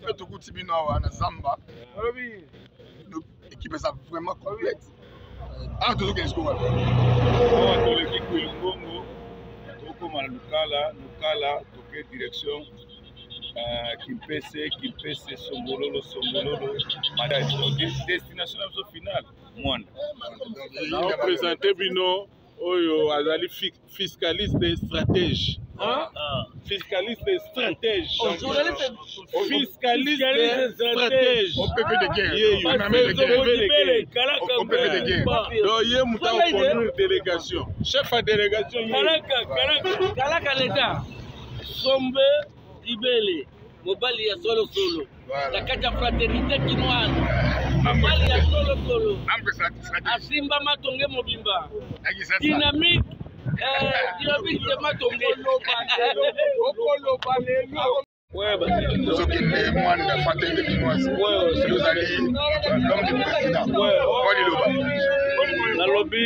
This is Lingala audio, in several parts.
fait tout Tibino à Zamba. L'équipe est vraiment complète. Ah, tout ce qu'on va faire. Lukala, toke direction Kimpese, Sombololo, destination finale, Mwanda. On présenté Bino, Oyo, Azali fiscaliste stratège. Fiscaliste stratège. Fiscaliste stratège. On peut faire des guerres. On peut faire des guerres. Donc, il y a une délégation. Chef de délégation. Kalaka l'État. Sombe Ibele. Mobali ya solo. La kata fraternité kinoise. Mobali ya solo. Asimba Matonge Mobimba. Dynamique. Dynamique de Matonge. Ouais, bah c'est la lobby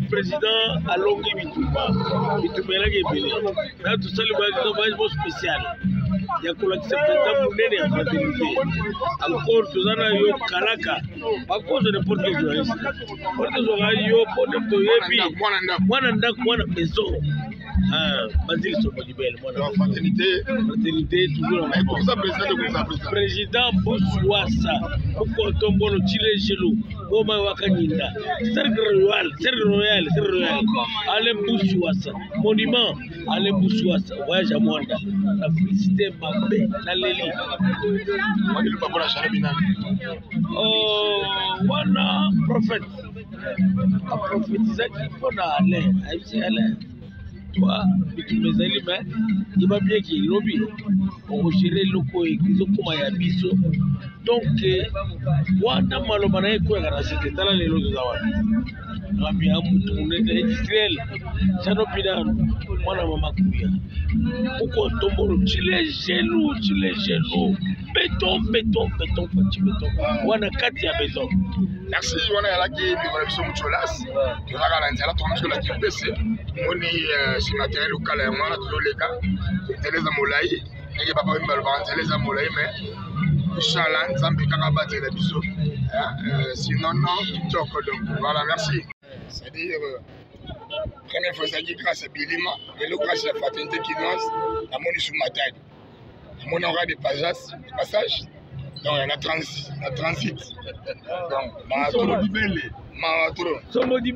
président a longué Bitumba là qui est là tout ça le voyage spécial il y a quoi qui se présente pour l'aider à fraternité encore tout ça là yo Kalaka pas cause de n'importe quel journaliste pour que ça yo pour de toyebi mwana maison Basile Somodibel fraternité toujours président Boswassa pour tombono Chile Gelo Boma Wakanyinda Cercle Royal Alain Boswassa monument Alain Boswassa voyage à Mwanda la félicité Mbappé la Leli wana prophète a prophétisé qu'il faut aller Alain toi bitumezali mais il va bien qu'il lobby on gérer loko ekizo kuma ya biso donc wana maloba na eko ya rasite tala lelo zawana ngambia mtu munene Israel chano pinano mwana mama kuya uko tombolo chile gelo béton wana kati ya béton. Merci wana ya laki biso mucholas tozaka na nzela tomisho la kipese moni si matériel local ya mwana toleka teleza molai nge papa mbalo ba teleza molai mais inchallah nzambe kaka batela biso sinon non kitoko donc voilà merci c'est-à-dire première fois ça dit grâce à Bilima et le grâce à la fraternité kinoise la moni sous matadi mon aura des passages donc il y a transit donc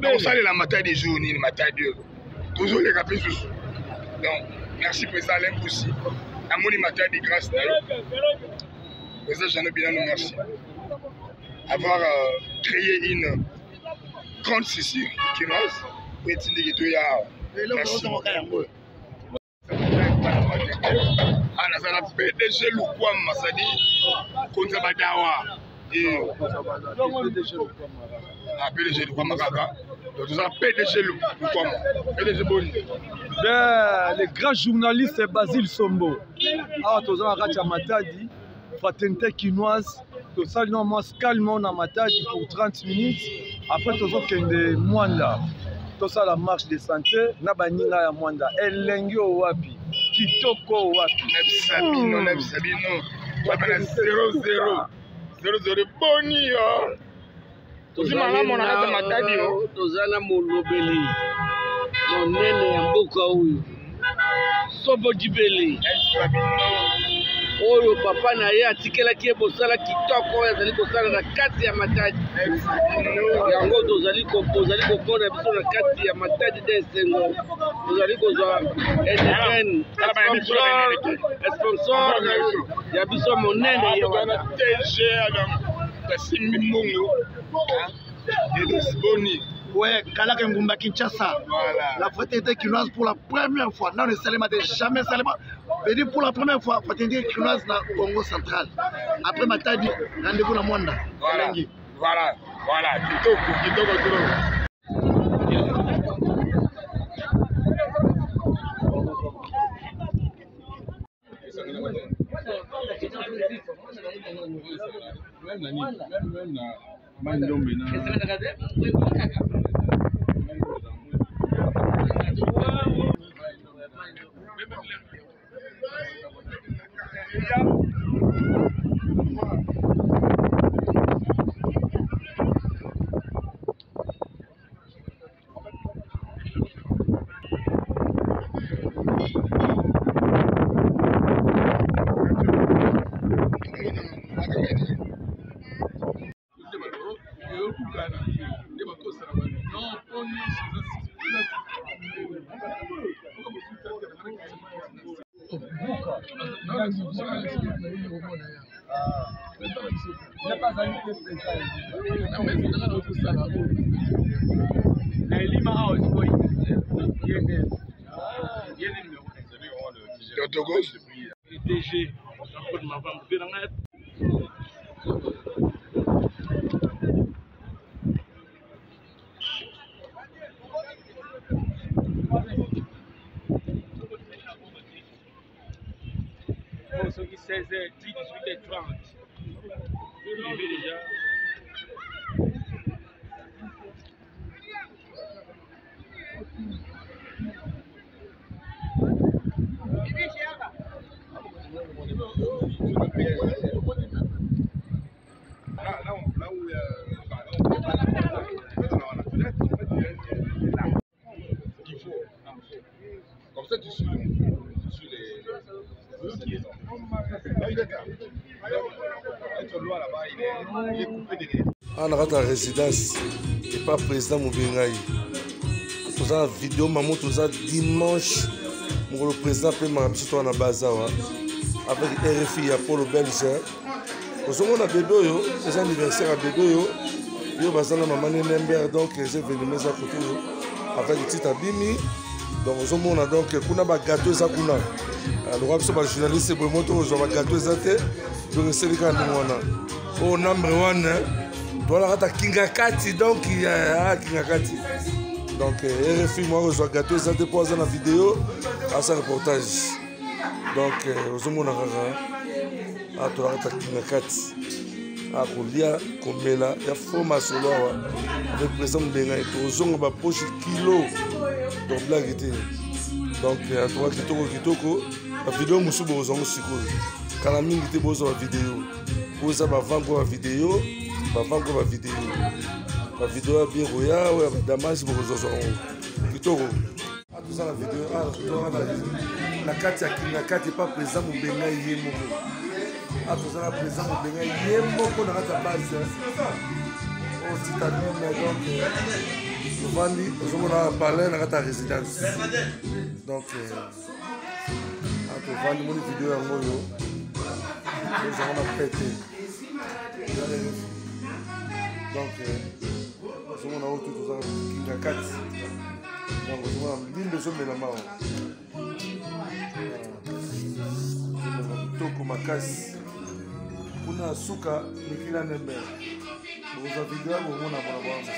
donc ça c'est la matin des jours ni la matin de toujours les capes sous donc merci président Alain Poussi la moni matin de grâce président Jean Bilan merci avoir créé une grande session kinoise pour étudier tout ya merci anazala PDG Lukwam Masadi konza badawa PDG Lukwam Kaka donc ça PDG Lukwam PDG Boni le grand journaliste Basile Sombo ah tozana racha Matadi fraternité kinoise to salino mas calmement na Matadi pour 30 minutes après tozokende Mwanda to ça la marche de santé na baninga ya Mwanda elengi wapi kitoko wapi Sabino 0-0 boni yo tozimala mona kata Matadi yo tozana molobeli monene ya mboka oyo Sombo Dibele oyo papa na ye atikelaki ye bosala kitoko oyo azali kosala na kati ya Matadi yango tozali kokona biso na kati ya Matadi de Esengo tozali kozwa NN sponsor ya biso monene yo TG Kasimi Mungu Boni. Ouais, Kalaka Ngumba Kinshasa. Voilà. La fraternité kinoise pour la première fois. Non, le Salema n'est jamais Salema. Mais dit pour la première fois, fraternité kinoise dans le Congo central. Après Matadi, rendez-vous dans Mwanda. Voilà. Kitoko trop. Ceux qui 16h, 10, 18h30. Vous vivez déjà. Comme ça, tu suis les... On a la résidence et pas président Moubengaï. Nous avons une vidéo, maman, tout ça dimanche. Le président peut m'appeler à Bazawa avec RFI à Polo Belge. Nous avons un bébé, c'est un anniversaire à bébé. Nous avons maman Nember, donc j'ai venu mettre à côté avec une petite abimi. Donc nous avons donc un gâteau. Le journaliste pour moto aux gâteaux zate donc c'est le cas de au number one doit la Kingakati donc Kingakati donc RFI moi aux gâteaux zate pour la vidéo à ce reportage donc aux hommes à toi la Kingakati à Kolia Komela ya formation là avec président Benga et aux hommes ba poche kilo donc blague était donc à toi kitoko la vidéo musu bozongo sikolo kala mingi te bozo la vidéo boza ba vango la vidéo la vidéo ya bien roya ou ya damage bozo kitoko a tout ça la vidéo la kati ya kinga kati pas présent Moubenga yé moko a tout ça la présent Moubenga yé moko na kati base au titanium donc vandi ozomona parler na kati résidence donc on va nous vidéo en moyo nous avons pété donc nous avons tout ça qui a 4 donc nous avons 1000 besoins de la main toko makasi kuna suka nikila nembe boza vidéo bomona bona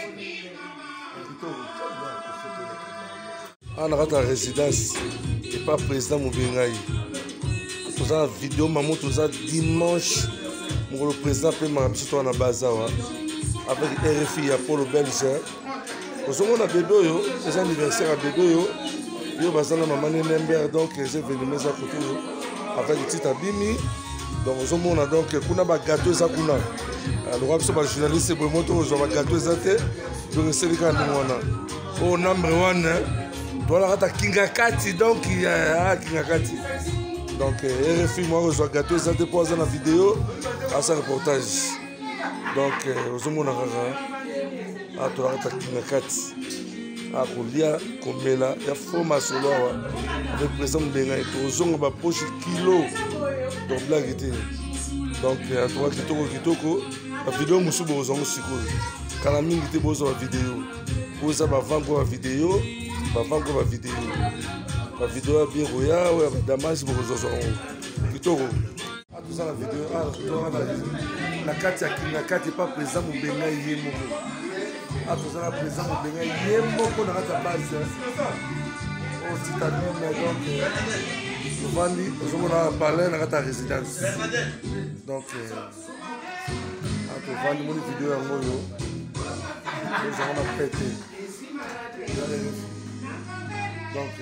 on a la résidence et pas président Moubengaï. Nous avons une vidéo, maman, tout ça dimanche. Le président peut m'appeler à Bazawa avec RFI à Polo Belge. Nous avons un bébé, c'est un anniversaire à bébé. Nous avons maman Nember, donc j'ai venu mettre à côté avec une petite abimi. Donc nous avons donc un gâteau. Le journaliste pour moto aux gâteaux zate donc c'est le cas de au number one doit la Kingakati donc Kingakati donc RFI moi aux gâteaux zate pour la vidéo à ce reportage donc aux hommes à toi la Kingakati à Kolia Komela ya formation là avec président Benga et aux hommes ba poche kilo donc blague était donc à toi kitoko la vidéo musu bozongo sikolo kala mingi te bozo la vidéo boza ba vango la vidéo la vidéo ya bien roya ou ya damage bozo kitoko a tout ça la vidéo la kati ya Kingakati pas présent Moubenga yé moko a tout ça la présent Moubenga yé moko na kati base au titanium donc vandi ozomona parler na kati résidence donc on va nous vidéo en moyo nous avons pété donc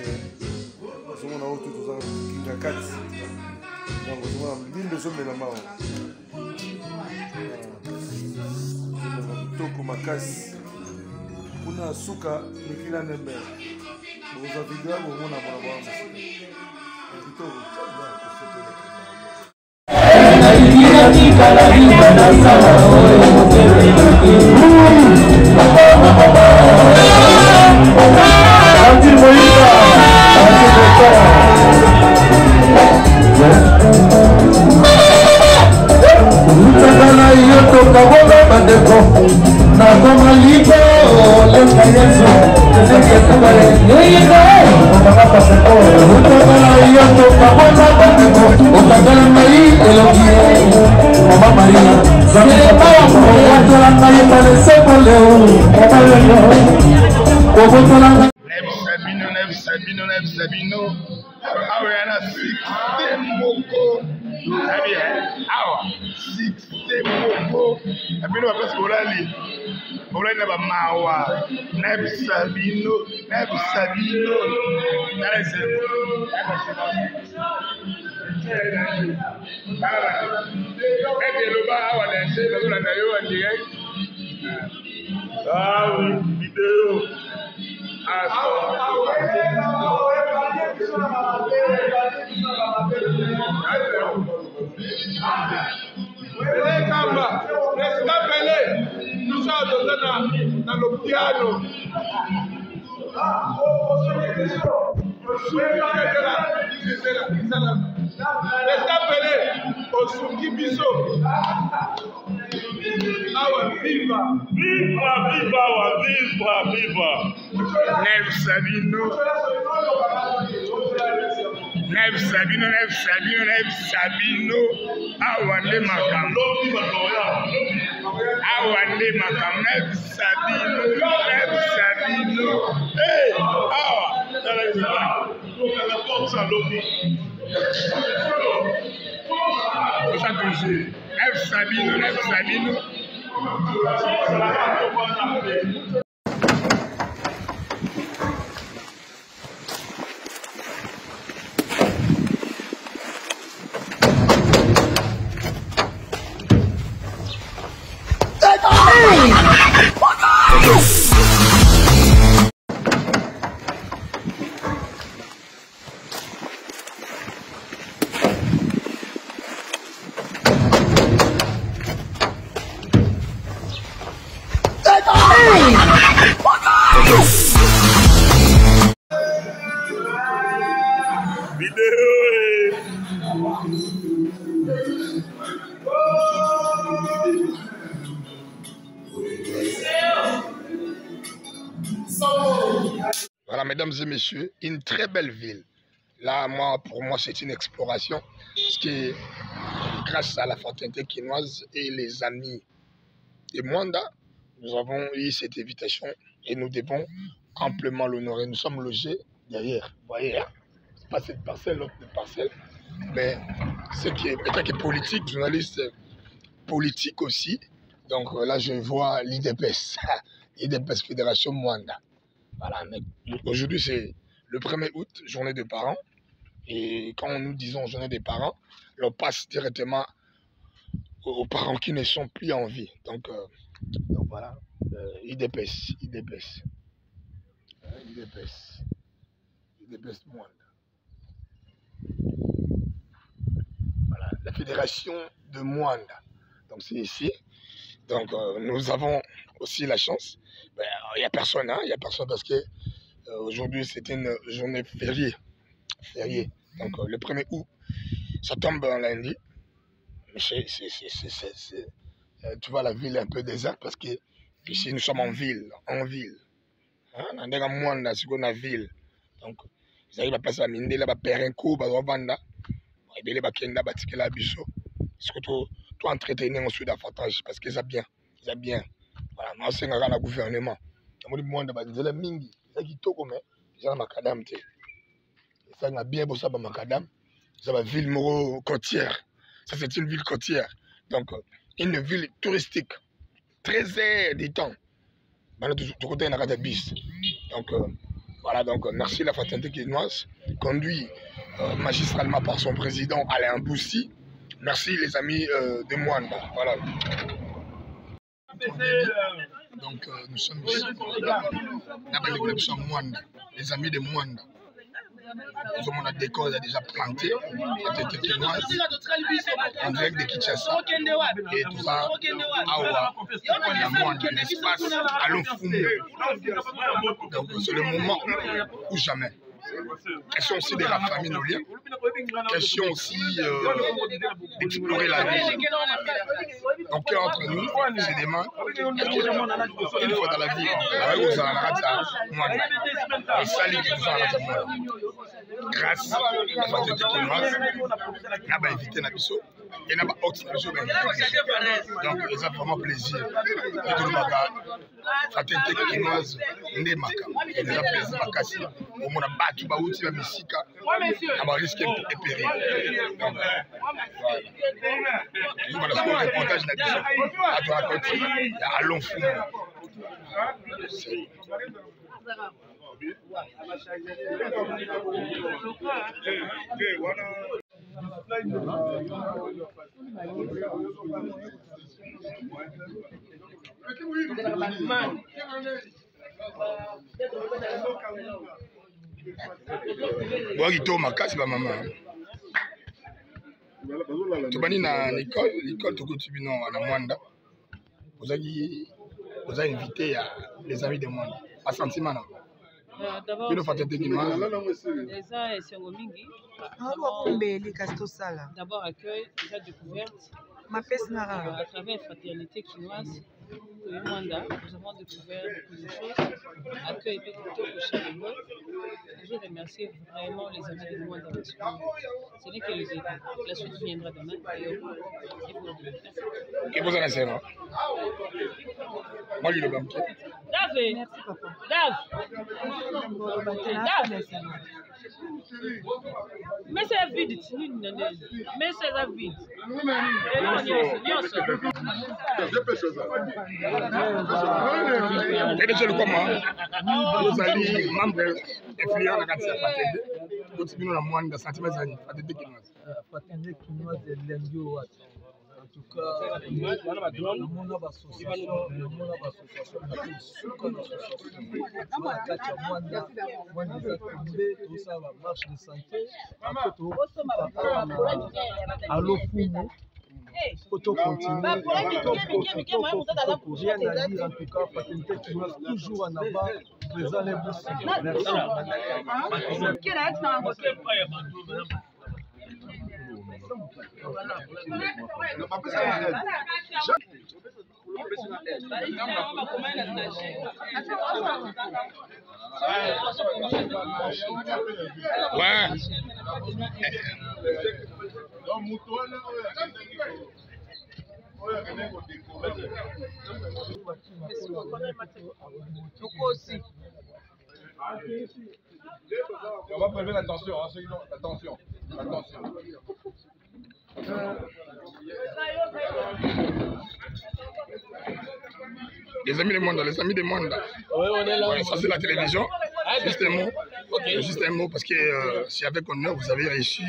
nous avons tout ça qui a 4 donc nous avons 1000 besoins de la main toko makasi kuna suka nikila nembe boza vidéo bomona bona kitoko Moïse, Sabino. Awa six moko. Awa six moko. Sabino va passer Bolali. Bolali na ba mawa. Sabino. Ah oui, vidéo. Nous sommes dans le piano. Sabino. Awande makam. Sabino. Hey, Sabino. Voilà, mesdames et messieurs, une très belle ville. Là, pour moi, c'est une exploration. Parce que grâce à la fraternité quinoise et les amis de Mwanda, nous avons eu cette invitation et nous devons amplement l'honorer. Nous sommes logés derrière. Vous voyez, c'est pas cette parcelle, l'autre parcelle. Mais ce qui est peut-être politique, journaliste politique aussi. Donc là, je vois l'IDPS, l'IDPS Fédération Mwanda. Voilà, aujourd'hui c'est le 1er août, journée des parents. Et quand nous disons journée des parents, on passe directement aux parents qui ne sont plus en vie. Donc voilà, IDPS Mwanda. Voilà, la fédération de Mwanda. Donc c'est ici. Donc nous avons aussi la chance. Il n'y a personne, il n'y a personne parce que aujourd'hui c'est une journée fériée. Donc le 1er août, ça tombe un lundi. Mais tu vois, la ville est un peu déserte parce que ici nous sommes en ville. Hein, on est en ville. Donc ils arrivent à passer à Minde, là, Perenco, Vanda, et là, Kenda, Batikela, Bisso. Est-ce que tu entretenir ensuite davantage parce que ça bien. Voilà, moi c'est un gouvernement. Il y a des gens mingi, qui toko mais ils ont macadam te. Ça a bien bossé ba macadam. C'est une ville côtière. Ça c'est une ville côtière. Donc une ville touristique très air du temps. Maintenant du côté on a des bis. Donc voilà, donc merci la fraternité quinoise conduit magistralement par son président Alain Boussi. Merci les amis de Mwanda. Voilà. Donc nous sommes ici. Les amis de Mwanda. Nous avons un décor déjà planté. En direct de Kinshasa. Et tout ça, Awa, un espace à l'Onfumu. Donc c'est le moment ou jamais. Question aussi de la famille Nolia. Question aussi d'explorer la vie. Donc entre nous, je demande, une fois dans la vie, grâce à la fraternité quinoise, on a invité Nabiso et n'a pas haute donc ça fait vraiment plaisir et tout le monde fraternité kinoise ndemaka et déjà plaisir makasi au monde battu ba outil ba misika à ba risque et péril donc voilà ce reportage na biso à toi côté à long fou Boagito makasi ba mama tobani na l'école tokotibi non na Mwanda vous avez invité les amis de Mwanda à sentiment là D'abord, accueil, déjà découverte. À travers Fraternité Kinoise, Mwanda, nous avons découvert beaucoup de choses. Accueil plutôt que chez les mots. Je remercie vraiment les amis de Mwanda parce que ce n'est que les aider. La suite viendra demain. Et vous en avez un moi, je le banquier. Dave! Merci, papa. Dave! Mais c'est vide. Mais c'est vide. Et déjà, le comment vous allez membre influent dans la fraternité. Continuez à moins de sentiments années. Fraternité kinoise. Fraternité kinoise de l'Endio. En tout cas, le monde association, tout ça va marche de santé. À l'Ofumo, faut continuer. Rien à dire en tout cas, Fraternité Kinoise toujours en avant, présent les bourses. Ouais. On va prélever l'attention, attention. Les amis des mondes. Oui, on est là. Ouais, ça c'est la télévision. Juste un mot. Okay. Juste un mot parce que c'est avec honneur vous avez réussi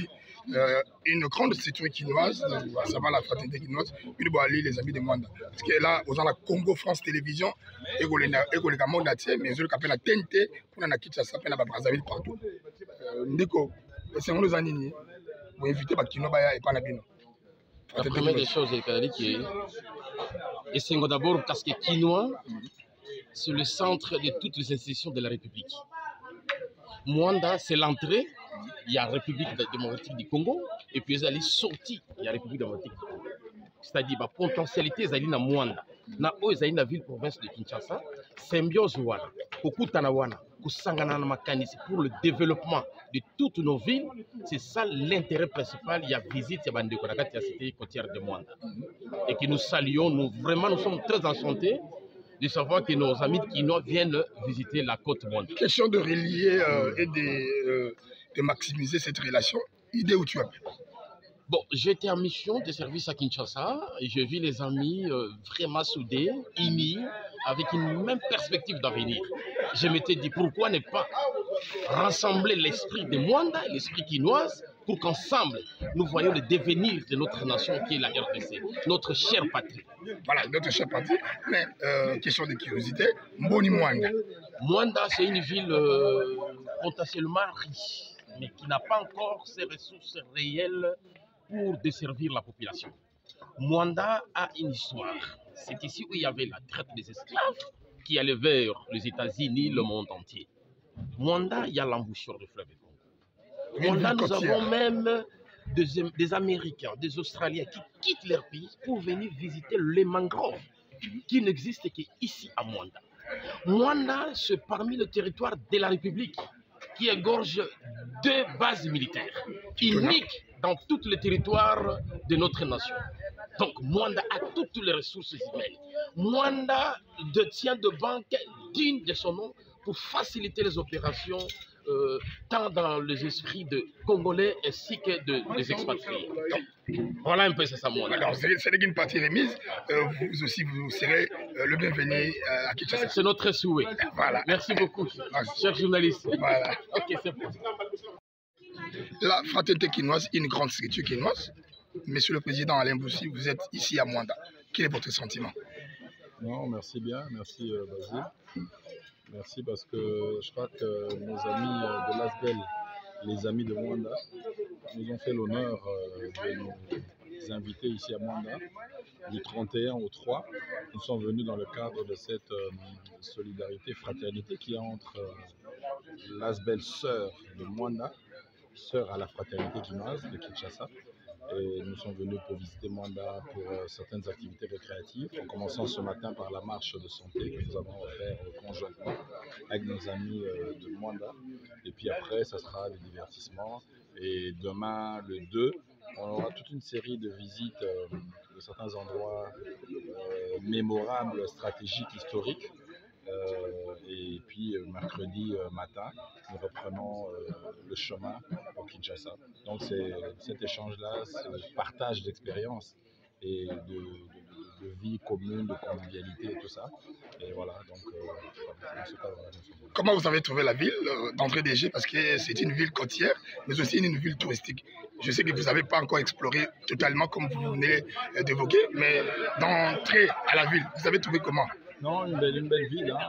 une grande structure kinoise, à savoir la fraternité kinoise, puis de aller les amis des mondes. Parce que là, vous avez la Congo France Télévision, et vous avez le monde entier, mais vous avez la TNT, pour la Kinshasa, pour la Brazzaville partout. Ndiko, c'est nous anini. Vous invitez les Kinois et pas la Bino. La première des choses, c'est d'abord parce que Kinois, c'est le centre de toutes les institutions de la République. Mwanda, c'est l'entrée, il y a la République démocratique du Congo, et puis ils allaient sortir, il y a la République démocratique du Congo. C'est-à-dire, la potentialité, ils allaient dans Mwanda. Ils allaient dans la ville-province de Kinshasa, symbiose wana, kokutana wana, kusangana na makanisi pour le développement de toutes nos villes. C'est ça l'intérêt principal. Il y a visite, il y a bande de la cité côtière de Mwanda. Et que nous saluons, nous sommes très enchantés de savoir que nos amis kinois viennent visiter la côte Mwanda. Question de relier et de maximiser cette relation. Idée où tu as. Bon, j'étais en mission de service à Kinshasa et je vis les amis vraiment soudés, unis, avec une même perspective d'avenir. Je m'étais dit pourquoi ne pas rassembler l'esprit de Mwanda et l'esprit kinoise pour qu'ensemble nous voyions le devenir de notre nation qui est la RDC, notre chère patrie. Voilà, notre chère patrie. Mais question de curiosité, Mboni Mwanda. Mwanda, c'est une ville potentiellement riche, mais qui n'a pas encore ses ressources réelles pour desservir la population. Mwanda a une histoire. C'est ici où il y avait la traite des esclaves qui allait vers les États-Unis, le monde entier. Mwanda, il y a l'embouchure du fleuve Congo. Mwanda, nous avons même des Américains, des Australiens qui quittent leur pays pour venir visiter les mangroves qui n'existent qu'ici à Mwanda. Mwanda, c'est parmi le territoire de la République qui égorge 2 bases militaires uniques dans tous les territoires de notre nation. Donc, Mwanda a toutes les ressources humaines. Mwanda détient de banques dignes de son nom pour faciliter les opérations tant dans les esprits de Congolais ainsi que des expatriés. Donc, voilà un peu ça, Mwanda. Alors, c'est une partie remise. Vous aussi, vous serez le bienvenu à Kinshasa. C'est notre souhait. Voilà. Merci beaucoup, chers journalistes. Voilà. Ok, c'est bon. La fraternité quinoise, une grande structure quinoise. Monsieur le Président Alain Boussi, vous êtes ici à Mwanda. Quel est votre sentiment? Non, merci bien, merci Basile. Merci parce que je crois que nos amis de l'Asbel, les amis de Mwanda, nous ont fait l'honneur de nous inviter ici à Mwanda. Du 31 au 3, nous sommes venus dans le cadre de cette solidarité, fraternité qui est entre l'Asbel sœur de Mwanda, sœur à la fraternité quinoise de Kinshasa. Et nous sommes venus pour visiter Mwanda pour certaines activités récréatives, en commençant ce matin par la marche de santé que nous avons offert conjointement avec nos amis de Mwanda. Et puis après, ça sera le divertissement. Et demain, le 2, on aura toute une série de visites de certains endroits mémorables, stratégiques, historiques. Et puis mercredi matin, nous reprenons le chemin pour Kinshasa. Donc cet échange-là, ce partage d'expériences et de vie commune, de convivialité et tout ça. Et voilà, donc comment vous avez trouvé la ville d'André DG? Parce que c'est une ville côtière, mais aussi une ville touristique. Je sais que vous n'avez pas encore exploré totalement comme vous venez d'évoquer, mais d'entrer à la ville, vous avez trouvé comment? Non, une belle ville, hein,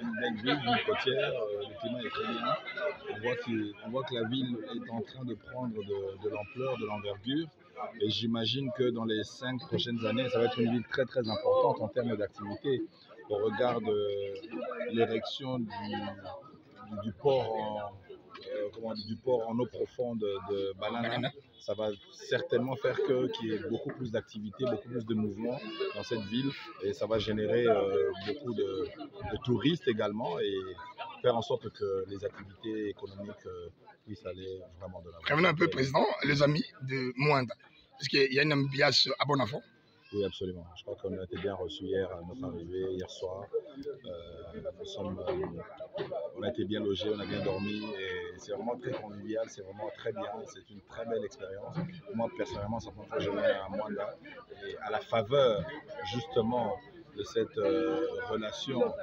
une ville côtière, le climat est très bien. On voit que la ville est en train de prendre de l'ampleur, de l'envergure. Et j'imagine que dans les 5 prochaines années, ça va être une ville très très importante en termes d'activité. Au regard de l'érection du port en eau profonde de Banana, ça va certainement faire qu'il y ait beaucoup plus d'activités, beaucoup plus de mouvements dans cette ville et ça va générer beaucoup de touristes également et faire en sorte que les activités économiques puissent aller vraiment de l'avant. Revenons un peu, Président, les amis de Mwanda. Est-ce qu'il y a une ambiance à bon enfant? Oui, absolument. Je crois qu'on a été bien reçus hier à notre arrivée, hier soir. On a été bien logés, on a bien dormi et c'est vraiment très convivial, c'est vraiment très bien, c'est une très belle expérience. Moi, personnellement, ça fait que je viens à Mwanda et à la faveur justement de cette relation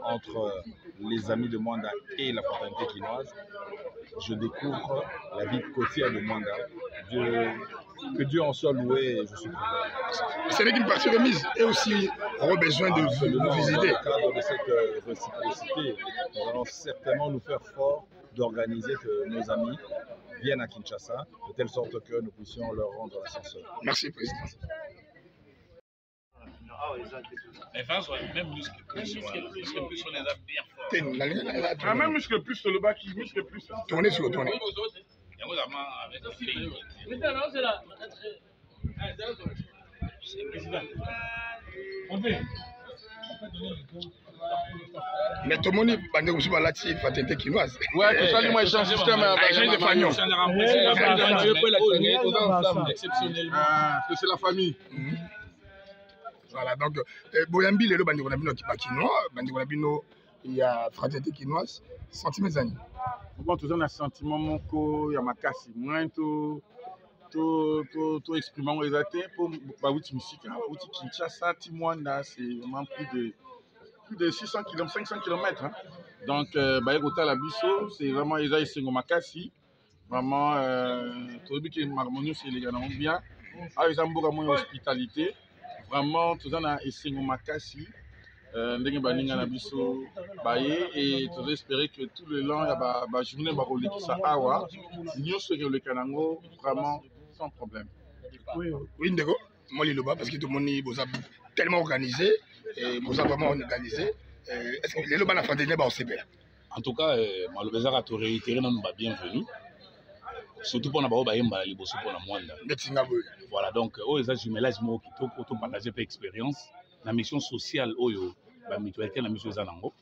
entre les amis de Mwanda et la fraternité quinoise, je découvre la vie côtière de Mwanda. Que Dieu en soit loué, je suis content. Ce n'est qu'une partie remise et aussi aura besoin de vous visiter. Dans le cadre de cette réciprocité, nous allons certainement nous faire fort d'organiser que nos amis viennent à Kinshasa, de telle sorte que nous puissions leur rendre l'ascenseur. Merci, Président. Même muscle plus, on les a bien forts. Même muscle plus sur le bas qui muscle plus. Tournez sur le tournez. Mais tout le monde est aussi par la fraternité quinoise. Ouais, que ça, moi, j'ai un système de fagnon. Exceptionnellement. C'est la famille. Voilà, donc, Boyambi, le bandi on a vu qui quinois, bandi on a vu il y a fraternité quinoise, sentiment zani. Bon, tout ça, on a sentiment mon il y a ma casse, moins tout exprimant les athées pour Baouti musique, Baouti Kinshasa, Mwanda, c'est vraiment plus de 600 km, 500 km. Hein. Donc, Baïgota Labisso, c'est vraiment Isaïe Sengomakasi. Vraiment, tout le monde est harmonieux, c'est les gars bien. Ah, ils ont beaucoup d'hospitalité. Vraiment, tout ça, on a Sengomakasi. Ndenge baninga na biso baye et tout espérer que tout le long il y a ba journée ba rolé qui ça awa nyonso ke le kanango vraiment sans problème. Oui ndeko moi le bas parce que tout le monde est tellement organisé et vous vraiment organisé est-ce que les loba na fraternité ba OCP là en tout cas malobeza ka to réitérer non ba bienvenue surtout pour na ba yemba liboso pour na Mwanda voilà donc oh les jumelage mo kitoko to partager peu expérience la mission sociale oyo ba mutualité la mission zanango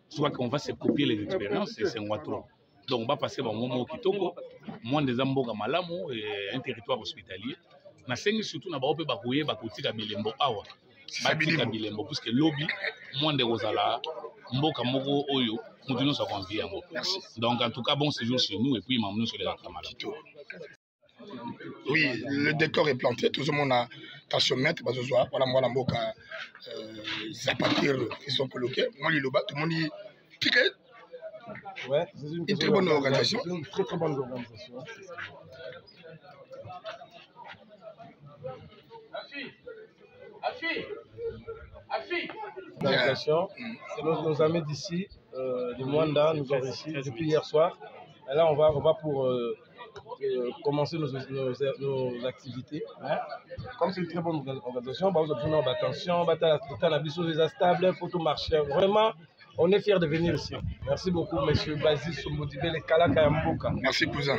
soit qu'on va se copier les expériences et c'est moi trop donc on va passer par moment kitoko Mwanda eza mboka malamu et un territoire hospitalier. Na sengi surtout na baope bakoye bakotika bilembo awa. Batika bilembo puisque lobby Mwanda kozala mboka moko oyo mutu nyonso akonvie yango. Donc en tout cas bon séjour chez nous et puis mamnou sur les entramalades. Oui, le décor est planté, tout le monde a tensiomètre, parce que voilà, moi, la moka, zapatir, ils sont coloqués. Moi, les loba, tout le monde dit, ticket. Ouais, c'est une très bonne organisation. Une très très bonne organisation. C'est nos amis d'ici, de Mwanda, nous ont reçus depuis hier soir. Et là, on va pour commencer nos activités. Hein. Comme c'est une très bonne organisation, vous avez besoin d'attention, les stable pour tout marcher. Vraiment, on est fiers de venir ici. Merci beaucoup, monsieur Basile Sombodibé, les Kalaka Yamboka. Merci, cousin.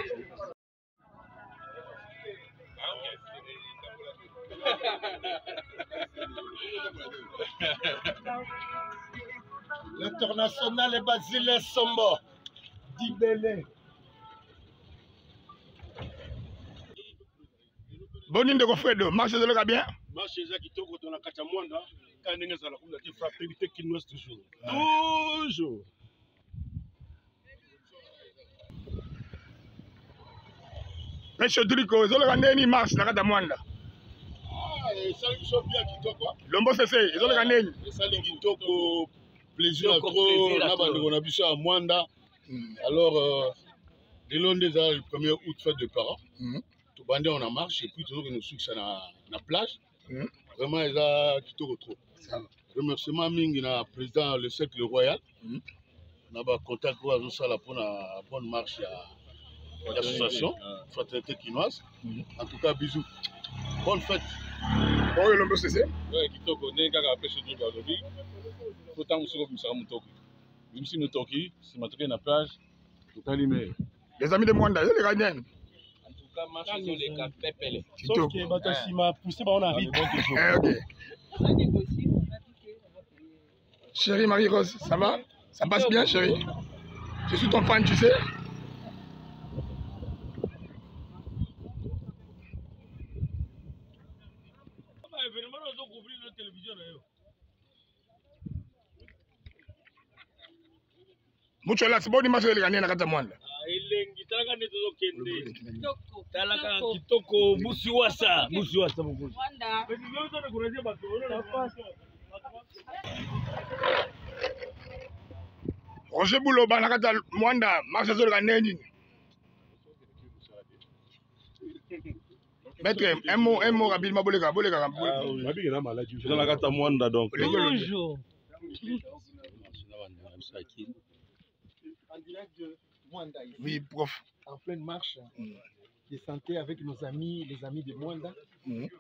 L'international est Basile Sombo. Dibélé. Boni ndeko Fredo, marche ezaloka bien? Marche eza kitoko to na kati ya Mwanda, ka ndenge ezala kula ti fraternité kinoise toujours. Toujours. Monsieur Driko, ezaloka ndeni marche na kati ya Mwanda? Esali biso bien kitoko. Lombo sese, ezaloka ndeni? Esali kitoko, plaisir à trop na bandeko na biso ya Mwanda. Alors, lelo nde eza le 1er août fête de parents. Bandé on a marché et puis toujours que nous suivons ça na plage. Vraiment ils a quitté trop. Remerciement mingi na président le cercle royal. On a ba contact quoi ça là pour la bonne marche à l'association fraternité kinoise. En tout cas bisous. Bonne fête. Bon le boss c'est. Ouais kitoko ne kaka pêche du aujourd'hui. Faut tant musoko musaka mutoki. Bimsi mutoki, si matoki na plage. Tout alimé. Les amis de Mwanda, les gagnants. Sauf que si m'a poussé, on arrive. Chérie Marie-Rose, ça va? Ça passe bien, chérie? Je suis ton fan, tu sais? Mucho la c'est bon image de gagner na kata Mwanda. Elengi talaka ndeto zokende talaka kitoko busiwasa mukulu Roger Bouloba na kata Mwanda marche zoleka neni. Maître, un mot rapidement boleka. Mabiki na maladi dans la kata Mwanda donc. Bonjour. En direct de Mwanda ici. Oui, prof. En pleine marche de santé avec nos amis, les amis de Mwanda.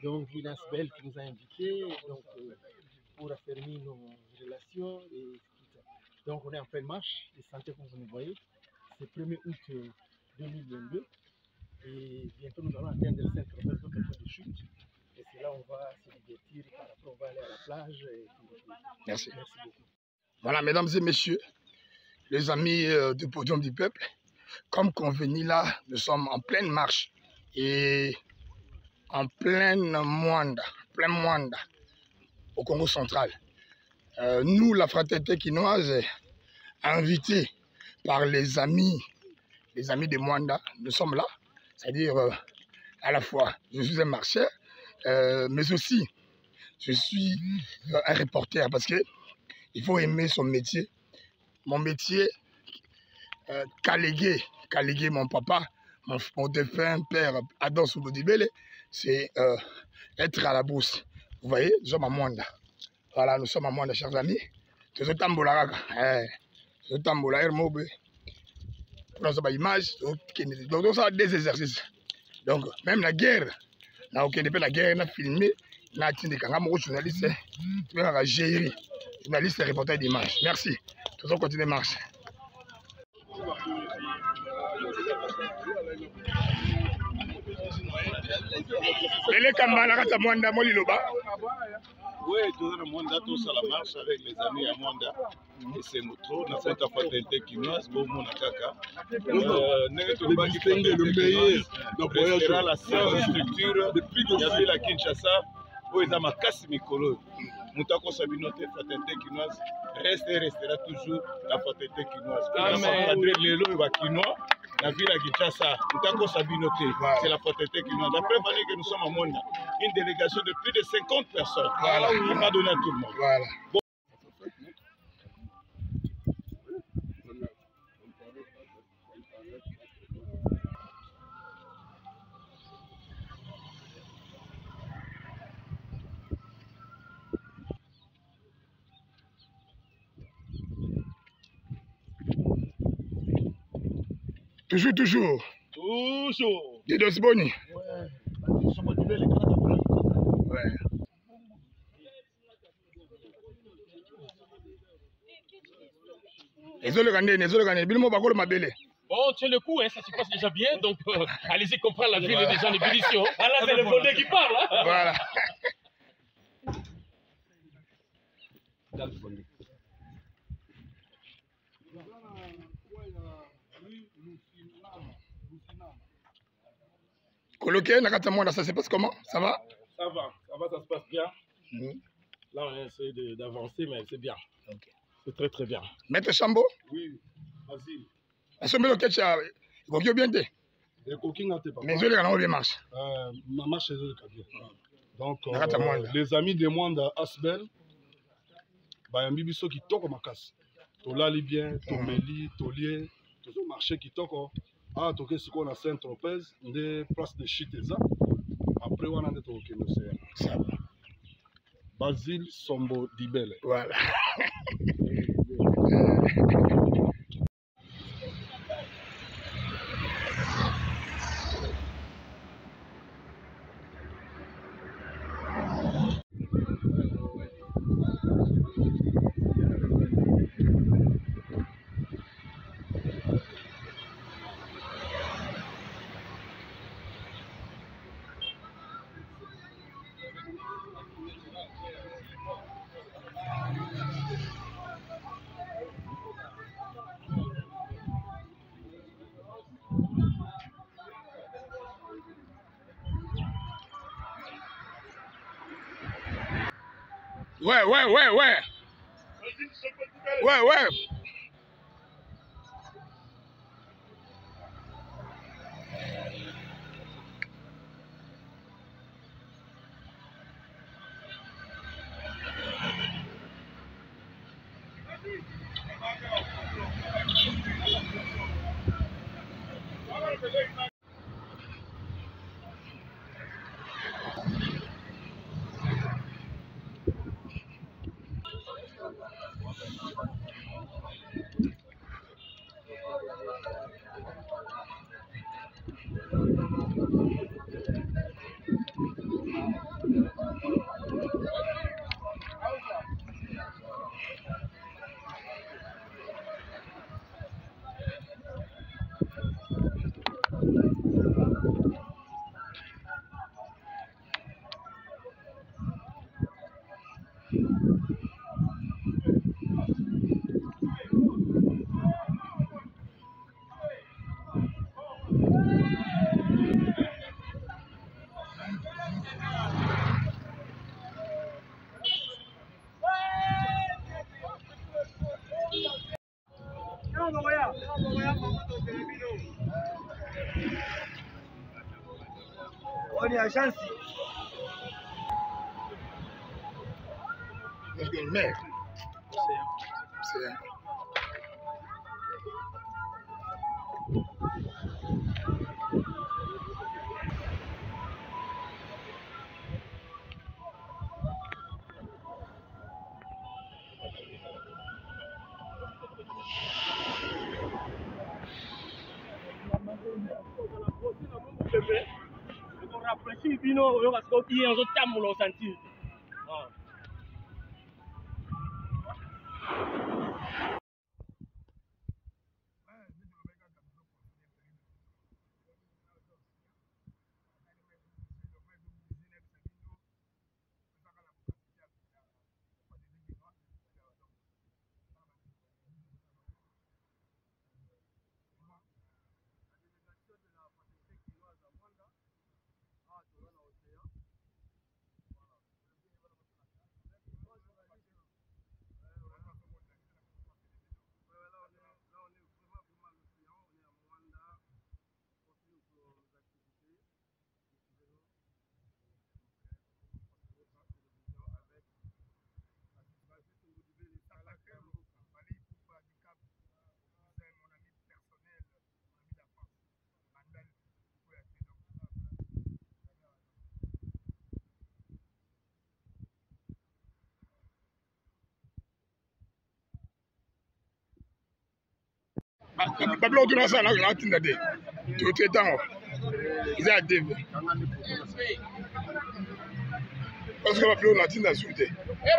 Donc, Vinas Bell qui nous a invités donc, pour affermir nos relations. Donc, on est en pleine marche de santé comme vous le voyez. C'est le 1er août 2022. Et bientôt, nous allons atteindre cette quelques points de chute. Et c'est là où on va se divertir par rapport, on va aller à la plage. Merci. Merci beaucoup. Voilà, mesdames et messieurs, les amis du Podium du Peuple, comme convenu là, nous sommes en pleine marche et en pleine Mwanda, au Congo central. Nous, la fraternité kinoise, invités par les amis de Mwanda, nous sommes là, c'est-à-dire à la fois, je suis un marcheur, mais aussi, je suis un reporter parce que il faut aimer son métier. Mon métier, Kalégué, mon papa, mon défunt père Adam Soubodibele, c'est être à la bourse. Vous voyez, nous sommes à Mwanda. Voilà, nous sommes à Mwanda, chers amis. Nous sommes à Mwanda. Nous sommes à Mwanda. Nous sommes à l'image. Donc, nous avons des exercices. Donc, même la guerre, la guerre, on a filmé. On a journaliste, journaliste et reporter d'images. Merci. Tout le monde continue de marcher. Bele Kamba na kata Mwanda Moliloba. Oui, tout le monde a tous à la marche avec les amis à Mwanda. Et c'est notre n'a pas ta fatalité chinoise, bon mon kaka. Le meilleur. Donc restera la seule structure depuis qu'il y a la Kinshasa où ils ont ma casse mikolo. Moutako Sabinote fatalité chinoise reste et restera toujours la fatalité chinoise. On a encadré les lois chinois. La ville à Kinshasa, c'est la fatalité qui nous a. D'après Valérie que nous sommes à Mwanda, une délégation de plus de 50 personnes. Voilà. On va donner à tout le monde. Voilà. Bon. Toujours. Toujours. Didos Boni. Ouais. Bon, tiens le coup, hein, ça se passe déjà bien, donc allez-y comprendre, la ville est déjà en ébullition. Ah là, c'est le fondé qui parle. Hein. Voilà. Coloqué, Nakata Mwanda, ça se passe comment? Ça va? Ça va, ça se passe bien. Là, on essaie d'avancer, mais c'est bien. Okay. C'est très très bien. Maître Chambo? Oui, vas-y. Est-ce que vous avez bien été? Mais je l'ai bien marche. Ma marche est bien. Donc, les amis de Mwanda Asbel, bayambi biso qui toko makasi. Tolali bien, tomeli, tolier, toujours marché qui toko. Ah, toke siko na Saint-Tropez, de place de Chiteza. Après, on a des toke no c'est. Basile Sombo Dibele. Voilà. Ouais. On est à Chancy. Mais, c'est on rafraîchit bino parce qu'on y est en train de sentir. babilo tuna sana na tinda de to tango iza deve parce que babilo na tinda sute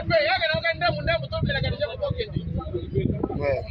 RP yaga na kanda munda mutombe la kanisa kokende ouais